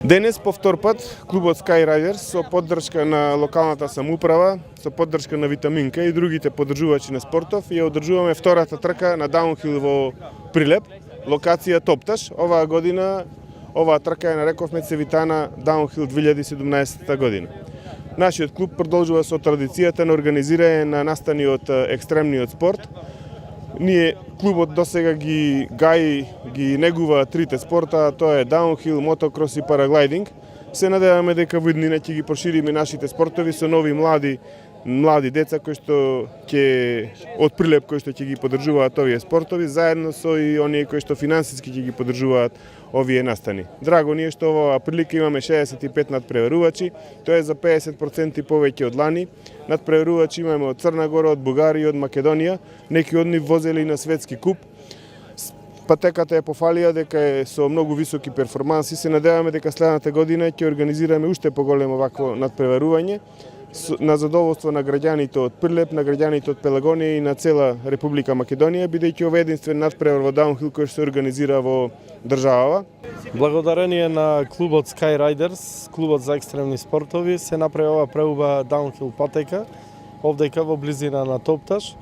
Денес по втор пат клубот Sky Riders со поддршка на локалната самоуправа, со поддршка на Витаминка и другите поддржувачи на спортов ја одржуваме втората трка на даунхил во Прилеп, локација Топташ. Оваа година оваа трка ја нарековме Цевитана Даунхил 2017 година. Нашиот клуб продолжува со традицијата на организирање на настани од екстремниот спорт. Ние клубот досега ги гаи, ги негува трите спорта, тоа е даунхил, мотокрос и параглайдинг. Се надеваме дека во иднина ќе ги прошириме нашите спортови со нови млади деца кои што ќе од Прилеп кои што ќе ги поддржуваат овие спортови, заедно со и оние кои што финансиски ќе ги поддржуваат овие настани. Драго ни е што оваа прилика имаме 65 надпреварувачи, тоа е за 50% повеќе од лани. Надпреварувачи имаме од Црна Гора, од Бугарија, од Македонија, неки од нив возели на светски куп. Патеката е пофалија дека е со многу високи перформанси. Се надеваме дека следната година ќе организираме уште поголемо вакво надпреварување на задоволство на граѓаните од Прилеп, на граѓаните од Пелагонија и на цела Република Македонија, бидејќи ова единствен надпревар во даунхил кој се организира во државава. Благодарение на клубот Sky Riders, клубот за екстремни спортови, се направи ова преуба даунхил патека, овдека во близина на Топташ.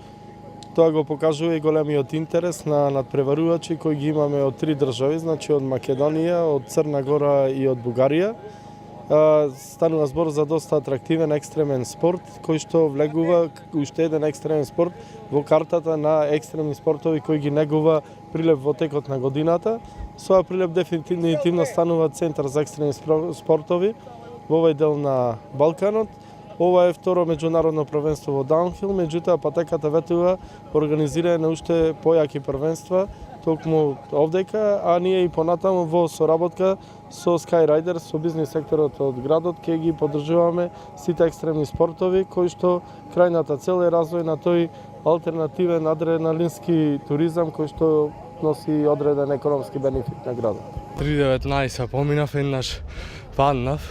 Тоа го покажува и големиот интерес на надпреварувачи кои ги имаме од три држави, значи од Македонија, од Црна Гора и од Бугарија. Станува збор за доста атрактивен екстремен спорт, кој што влегува уште еден екстремен спорт во картата на екстремни спортови кои ги негува Прилеп во текот на годината. Со Прилеп дефинитивно станува центар за екстремни спортови во овој дел на Балканот. Ова е второ меѓународно првенство во даунхил, меѓутоа патеката ветува организирање на уште појаки првенства токму овдека, а ние и понатаму во соработка со Sky Riders, со бизнис секторот од градот, ќе ги поддржуваме сите екстремни спортови, кои што крајната цел е развој на тој алтернативен адреналински туризам, кој што носи одреден економски бенефит на градот. 3.19 поминав еднаш, паднав,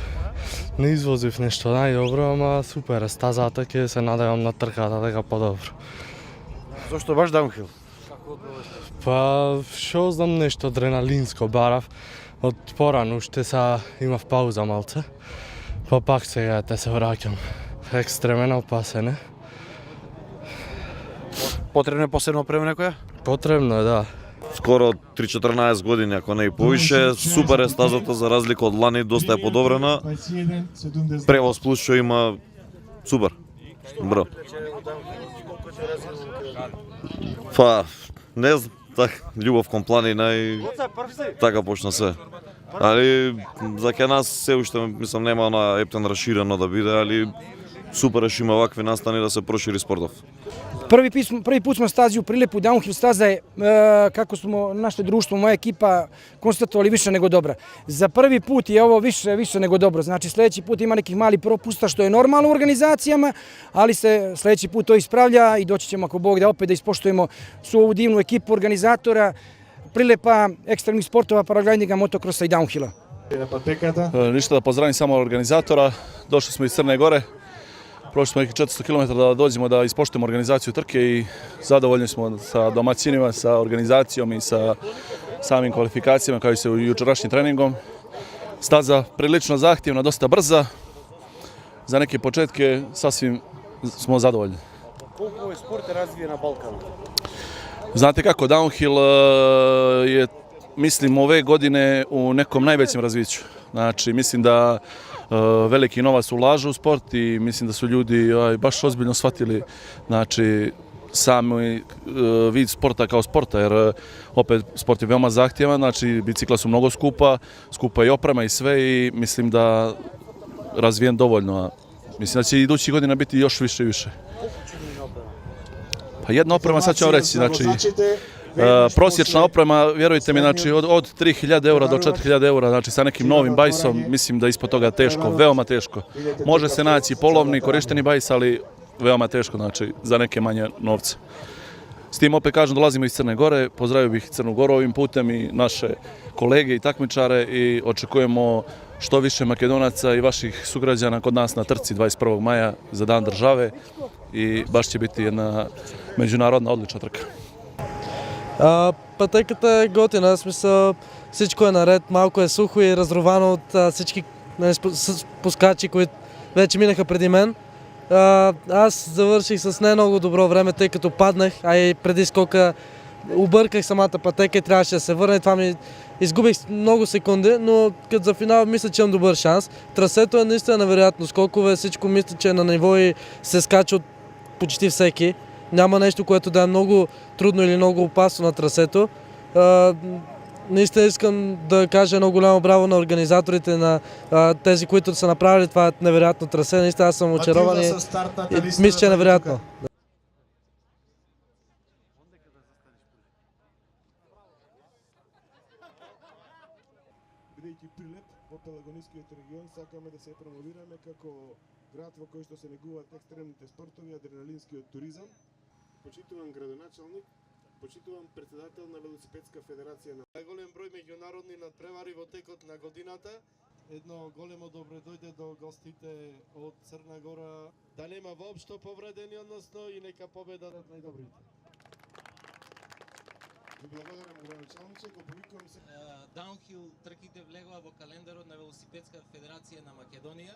не извозив нешто најдобро, ама супер, стазата ќе се надевам на трката дека подобро. Зошто баш даунхил? Па, шо знам нешто адреналинско барав, од порано уште имав пауза малце, па пак сега те се враќам. Екстремен опасен е. Потребно е посебно опрема некоја? Потребно е, да. Скоро 3-14 години, ако не и повише, супер е стазата за разлика од лани, доста е подобрена. Превоз плюс што има, супер. Бро. Па, не знам, љубов кон планина и така почна се. Али за ке нас се уште мислам нема на ептен расширено да биде, али супер е што има вакви настани да се прошири спортов. Први put smo stazi u Prilepu, Downhill staza je, kako smo naše društvo, moja ekipa konstatovali više nego dobra. Za prvi put je ovo više nego dobro, znači sljedeći put ima nekih malih propusta što je normalno u organizacijama, ali se sljedeći put to ispravlja i doći ćemo ako Bog da opet da ispoštujemo svu ovu divnu ekipu organizatora Prilepa, ekstremnih sportova, paraglidinga, motokrosa i downhilla. Ništa da pozdravim samo organizatora, došli smo iz Crne Gore. Prošli smo nekih 400 km da dođemo da ispoštujemo organizaciju trke i zadovoljni smo sa domaćinima, sa organizacijom i sa samim kvalifikacijama kao i sa jučerašnjim treningom. Staza prilično zahtjevna, dosta brza. Za neke početke sasvim smo zadovoljni. Koliko je sport razvijen na Balkanu? Znate kako, downhill je, mislim, ove godine u nekom najvećem razviću. Znači, mislim da veliki novac ulažu u sport i mislim da su ljudi baš ozbiljno shvatili, znači, sami vid sporta kao sporta, jer opet sport je veoma zahtjevan, znači bicikla su mnogo skupa i oprema i sve i mislim da razvijen dovoljno. Mislim da će idućih godina biti još više i više. Pa jedna oprema, sad ću vam reći, znači prosječna oprema, vjerujte mi, znači od 3.000 eura do 4.000 eura, znači sa nekim novim bajsom, mislim da ispod toga teško, veoma teško. Može se naći polovni, korišteni bajs, ali veoma teško, znači za neke manje novce. S tim opet kažem, dolazimo iz Crne Gore, pozdravio bih Crnu Goru ovim putem i naše kolege i takmičare i očekujemo što više Makedonaca i vaših sugrađana kod nas na trci 21. maja za Dan države i baš će biti jedna međunarodna odlična trka. Пътеката е готина, смисъл всичко е наред, малко е сухо и разровано от всички пускачи, които вече минаха преди мен. Аз завърших с не много добро време, тъй като паднах, а и преди скока обърках самата пътека и трябваше да се върне. Това ми изгубих много секунди, но като за финал мисля, че имам добър шанс. Трасето е наистина невероятно. Скокове, всичко мисля, че е на ниво и се скача от почти всеки. Няма нещо, което да е много трудно или много опасно на трасето. Наистина искам да кажа едно голямо браво на организаторите, на тези, които са направили това невероятно трасе. Наистина аз съм очарован и мисля, че е невероятно. Бидејќи Прилеп во Пелагонискиот регион сакаме да се промовираме како град во кој што се негуваат екстремните спортови и адреналинскиот туризам. Почитуван градоначалник, почитуван председател на Велосипедска федерација на Голем број меѓународни надпревари во текот на годината. Едно големо добредојде до гостите од Црна Гора. Да нема воопшто повредени, односно и нека победа над најдобрите. Ви благодарам, градоначалниче, го повикувам се. Даунхил трките влегоа во календарот на Велосипедска федерација на Македонија.